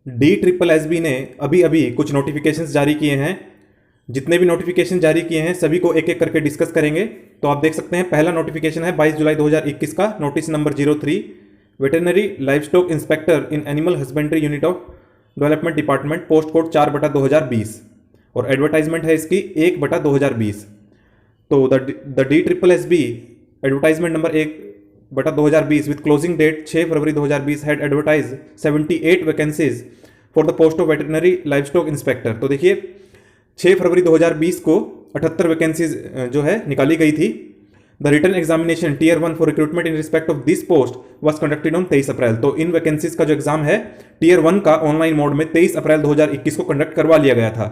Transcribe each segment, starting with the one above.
DSSB ने अभी अभी कुछ नोटिफिकेशंस जारी किए हैं। जितने भी नोटिफिकेशन जारी किए हैं सभी को एक एक करके डिस्कस करेंगे। तो आप देख सकते हैं पहला नोटिफिकेशन है 22 जुलाई 2021 का, notice number 03, veterinary livestock inspector in animal husbandry unit of development department, post code 4/2020 और एडवर्टाइजमेंट है इसकी 1/2020। तो the DSSB advertisement number 1/2020 with closing date 6 February 2020 had advertise 78 vacancies for the post of veterinary livestock inspector. तो देखिए 6 February 2020 को 78 vacancies जो है निकाली गई थी। The written examination tier 1 for recruitment in respect of this post was conducted on 23 April. तो इन वैकेंसीज का जो एग्जाम है टीयर 1 का ऑनलाइन मोड में 23 अप्रैल 2021 को कंडक्ट करवा लिया गया था।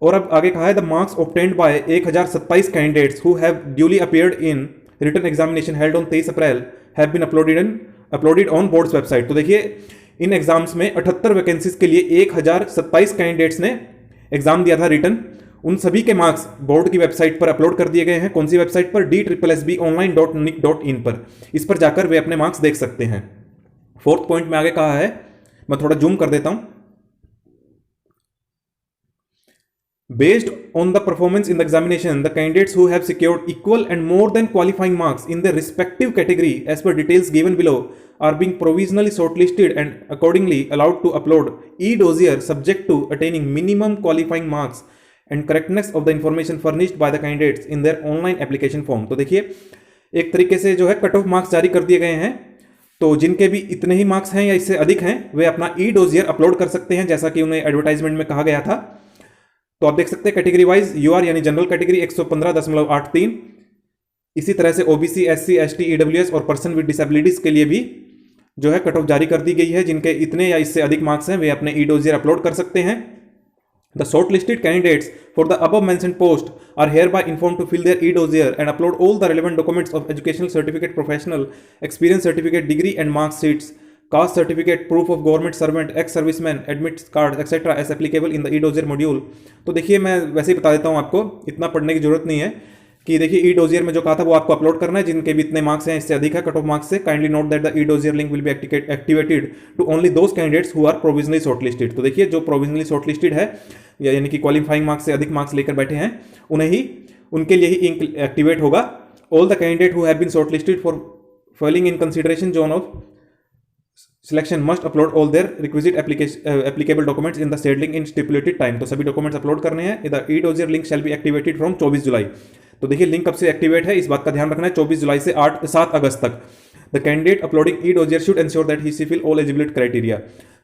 और अब आगे कहा है the marks obtained by 1027 candidates who have duly appeared in written examination held on 23 April have been uploaded on board's website. तो देखिए इन एग्जाम्स में 78 वैकेंसीज के लिए 1027 कैंडिडेट्स ने एग्जाम दिया था रिटन। उन सभी के मार्क्स बोर्ड की वेबसाइट पर अपलोड कर दिए गए हैं। कौन सी वेबसाइट पर? DSSBonline.nic.in पर। इस पर जाकर वे अपने मार्क्स देख सकते हैं। फोर्थ पॉइंट में आगे कहा है, मैं थोड़ा जूम कर देता हूं। Based on the performance in the examination, the candidates who have secured equal and more than qualifying marks in their respective category as per details given below are being provisionally shortlisted and accordingly allowed to upload e-dossier subject to attaining minimum qualifying marks and correctness of the information furnished by the candidates in their online application form। तो देखिए एक तरीके से जो है cut off marks जारी कर दिए गए हैं। तो जिनके भी इतने ही मार्क्स हैं या इससे अधिक हैं वे अपना e-dossier अपलोड कर सकते हैं, जैसा कि उन्हें एडवर्टाइजमेंट में कहा गया था। तो आप देख सकते हैं कैटेगरी वाइज यूआर यानी जनरल कैटेगरी 115.83, इसी तरह से ओबीसी, एससी, एसटी, ईडब्ल्यूएस और पर्सन विद डिसेबिलिटीज के लिए भी जो है कट ऑफ जारी कर दी गई है। जिनके इतने या इससे अधिक मार्क्स हैं वे अपने e-dossier अपलोड कर सकते हैं। The shortlisted candidates for the above mentioned post are hereby inform to fill their e-dossier and upload all the relevant documents of educational certificate, professional experience certificate, degree and marksheets, caste certificate, proof of government servant, ex serviceman, admit card etcetera as applicable in the e-dossier module. तो देखिए मैं वैसे ही बता देता हूँ आपको, इतना पढ़ने की जरूरत नहीं है कि देखिए e-dossier में जो कहा था वो आपको अपलोड करना है। जिनके भी इतने मार्क्स हैं इससे अधिक है कट ऑफ मार्क्स से, kindly note that the e-dossier link will be activated to only those candidates who are provisionally shortlisted. तो देखिए जो प्रोविजनली शॉर्टलिस्टेड है यानी कि क्वालिफाइंग मार्क्स से अधिक मार्क्स लेकर बैठे हैं उनके लिए ही एक्टिवेट होगा। All the candidate who have been shortlisted for falling in consideration zone of selection must upload all their requisite applicable documents in the said link in stipulated time। तो सभी डॉक्यूमेंट्स अपलोड करने हैं। The e-dossier link shall be activated from 24 जुलाई। तो देखिए link कब से activate है इस बात का ध्यान रखना है, 24 जुलाई से 7 अगस्त तक। The candidate uploading e-dossier should ensure that he fulfill all eligibility criteria।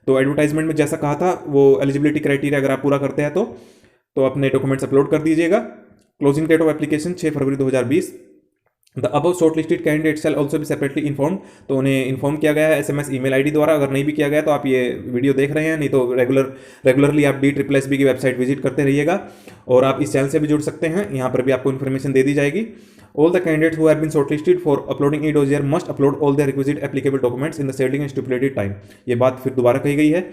तो एडवर्टाइजमेंट में जैसा कहा था वो एलिजिबिलिटी क्राइटेरिया अगर आप पूरा करते हैं तो अपने डॉक्यूमेंट्स अपलोड कर दीजिएगा। Closing date of application 6 February 2020। The above shortlisted candidate shall also भी सेपरेटली इन्फॉर्म। तो उन्हें इन्फॉर्म किया गया है SMS ईमेल आईडी द्वारा। अगर नहीं भी किया गया तो आप ये वीडियो देख रहे हैं, नहीं तो रेगुलरली आप DSSB की वेबसाइट विजिट करते रहिएगा और आप इस चैनल से भी जुड़ सकते हैं, यहाँ पर भी आपको इन्फॉर्मेशन दे दी जाएगी। All the candidates who have been shortlisted for uploading e-dossier must upload all the requisite applicable documents in the said link and stipulated time. ये बात फिर दोबारा कही गई है।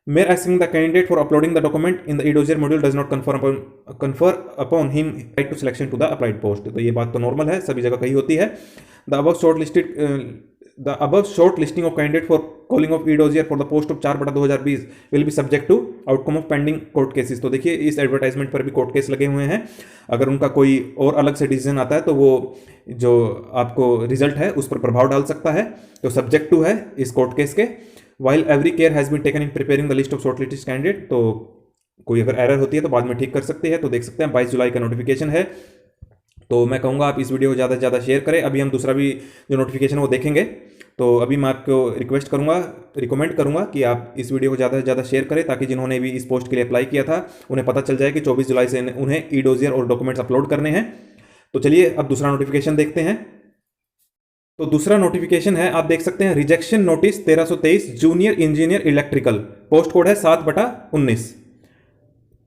Mere asking the candidate for uploading the document in the e-dossier module does not confer upon him right to selection to the applied post। तो ये बात तो नॉर्मल है, सभी जगह कही होती है। The above short listing of candidate for calling of e-dossier for the post of 4/2020 will be subject to outcome of pending court cases। तो देखिए इस एडवर्टाइजमेंट पर भी कोर्ट केस लगे हुए हैं। अगर उनका कोई और अलग से डिसीजन आता है तो वो जो आपको रिजल्ट है उस पर प्रभाव डाल सकता है। तो सब्जेक्ट टू है इस कोर्ट केस के। While every care has been taken in preparing the list of shortlisted candidate। तो कोई अगर एरर होती है तो बाद में ठीक कर सकते हैं। तो देख सकते हैं 22 जुलाई का नोटिफिकेशन है। तो मैं कहूँगा आप इस वीडियो को ज़्यादा से ज़्यादा शेयर करें। अभी हम दूसरा भी जो नोटिफिकेशन वो देखेंगे। तो अभी मैं आपको रिकमेंड करूँगा कि आप इस वीडियो को ज़्यादा से ज़्यादा शेयर करें ताकि जिन्होंने भी इस पोस्ट के लिए अप्लाई किया था उन्हें पता चल जाए कि 24 जुलाई से उन्हें e-dossier और डॉक्यूमेंट्स अपलोड करने हैं। तो चलिए अब दूसरा नोटिफिकेशन देखते हैं। तो दूसरा नोटिफिकेशन है, आप देख सकते हैं rejection notice 1323 junior engineer electrical, post code है 7/19।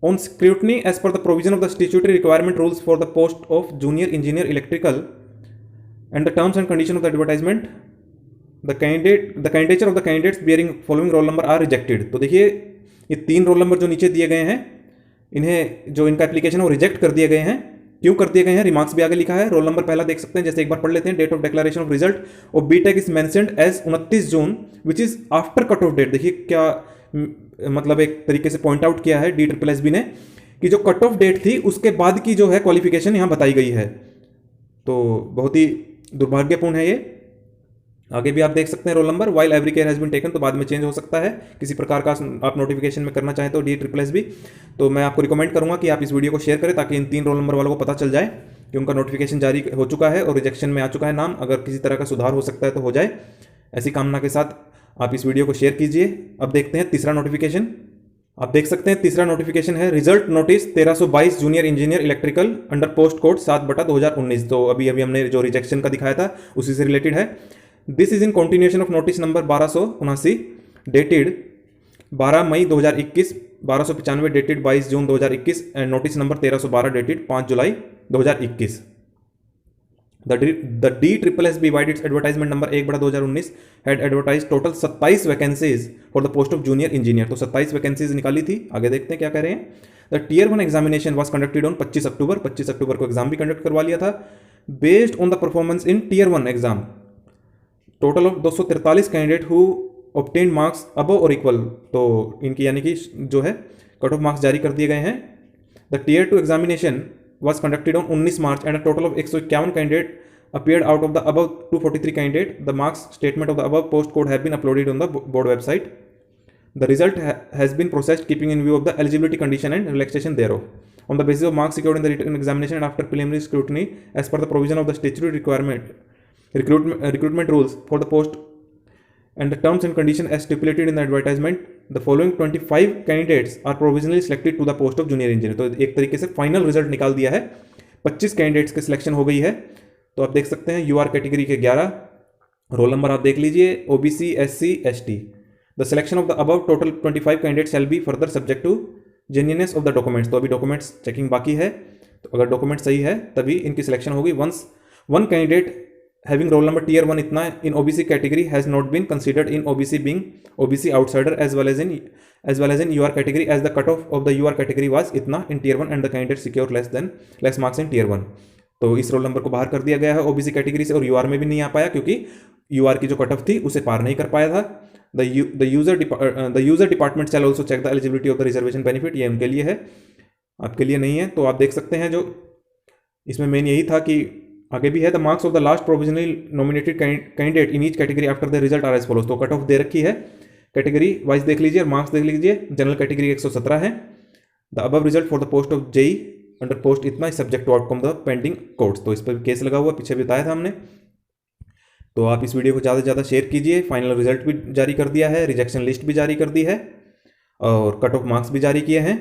On scrutiny as per the provision of the statutory requirement rules for the post of junior engineer electrical and the terms and condition of the advertisement the candidature of the candidates bearing following roll number are rejected. तो देखिए ये 3 roll number जो नीचे दिए गए हैं इन्हें जो इनका एप्लीकेशन है वो रिजेक्ट कर दिए गए हैं। क्यों कर दिए गए हैं? रिमार्क्स भी आगे लिखा है। रोल नंबर पहला देख सकते हैं, जैसे एक बार पढ़ लेते हैं। Date of declaration of result of BTech is mentioned as 29 June which is after cut off date. देखिए क्या मतलब एक तरीके से पॉइंट आउट किया है DSSB ने कि जो कट ऑफ डेट थी उसके बाद की जो है क्वालिफिकेशन यहाँ बताई गई है। तो बहुत ही दुर्भाग्यपूर्ण है ये। आगे भी आप देख सकते हैं roll number while every care has been taken, तो बाद में चेंज हो सकता है किसी प्रकार का आप नोटिफिकेशन में करना चाहें तो DSSB। तो मैं आपको रिकमेंड करूंगा कि आप इस वीडियो को शेयर करें ताकि इन 3 रोल नंबर वालों को पता चल जाए कि उनका नोटिफिकेशन जारी हो चुका है और रिजेक्शन में आ चुका है नाम। अगर किसी तरह का सुधार हो सकता है तो हो जाए, ऐसी कामना के साथ आप इस वीडियो को शेयर कीजिए। अब देखते हैं तीसरा नोटिफिकेशन। आप देख सकते हैं तीसरा नोटिफिकेशन है result notice 1322 junior engineer electrical under post code 7/2019। तो अभी हमने जो रिजेक्शन का दिखाया था उसी से रिलेटेड है। This is in continuation of notice number 1279 dated 12 May 2021, 1295 dated 22 June 2021 and notice number 1312 dated 5 July 2021। The DSSB by its advertisement number 1/2019 had advertised total 27 vacancies for the post of junior engineer। तो 27 vacancies निकाली थी। आगे देखते हैं क्या कह रहे हैं। The Tier 1 examination was conducted on 25 अक्टूबर। 25 अक्टूबर को एग्जाम भी कंडक्ट करवा लिया था। Based on the performance in Tier 1 exam, total of 243 candidate who obtained marks above or equal, तो इनकी यानी कि जो है कट ऑफ मार्क्स जारी कर दिए गए हैं। The Tier 2 examination was conducted on 19 March and a total of 151 candidate appeared out of the above 243 candidate. The marks statement of the above post code have been uploaded on the board website. The result has been processed keeping in view of the eligibility condition and relaxation thereof. On the basis of marks secured in the written examination and after preliminary scrutiny as per the provision of the statutory recruitment rules for the post and the terms and conditions as stipulated in the advertisement, the following 25 candidates are provisionally selected to the post of junior engineer। तो एक तरीके से final result निकाल दिया है। 25 candidates की selection हो गई है। तो आप देख सकते हैं यूआर कैटेगरी के 11 रोल नंबर आप देख लीजिए, OBC SC ST। The selection of the above total 25 candidate shall be further subject to genuineness of the documents. तो अभी डॉक्यूमेंट्स चेकिंग बाकी है, तो अगर डॉक्यूमेंट सही है तभी इनकी सिलेक्शन होगी। Once one candidate having roll number tier 1 इतना in OBC category has not been considered in OBC being OBC outsider as well as in UR category as the cutoff of the UR category was इतना in tier 1 and the candidate secure less marks in tier 1। तो इस roll number को बाहर कर दिया गया है OBC category से और UR में भी नहीं आ पाया क्योंकि UR की जो कट ऑफ थी उसे पार नहीं कर पाया था। The user department shall also check the eligibility of the reservation benefit। ये उनके लिए है, आपके लिए नहीं है। तो आप देख सकते हैं जो इसमें मेन यही था कि आगे भी है the marks of the last provisionally nominated candidate in each category after the result are as follows. तो कट ऑफ दे रखी है, कैटेगरी वाइज देख लीजिए और मार्क्स देख लीजिए। जनरल कैटेगरी 117 है। The above result for the post of JE under post इतना subject to outcome the pending courts. तो इस पर केस लगा हुआ, पीछे बताया था हमने। तो आप इस वीडियो को ज़्यादा से ज़्यादा शेयर कीजिए। फाइनल रिजल्ट भी जारी कर दिया है, रिजेक्शन लिस्ट भी जारी कर दी है और कट ऑफ मार्क्स भी जारी किए हैं।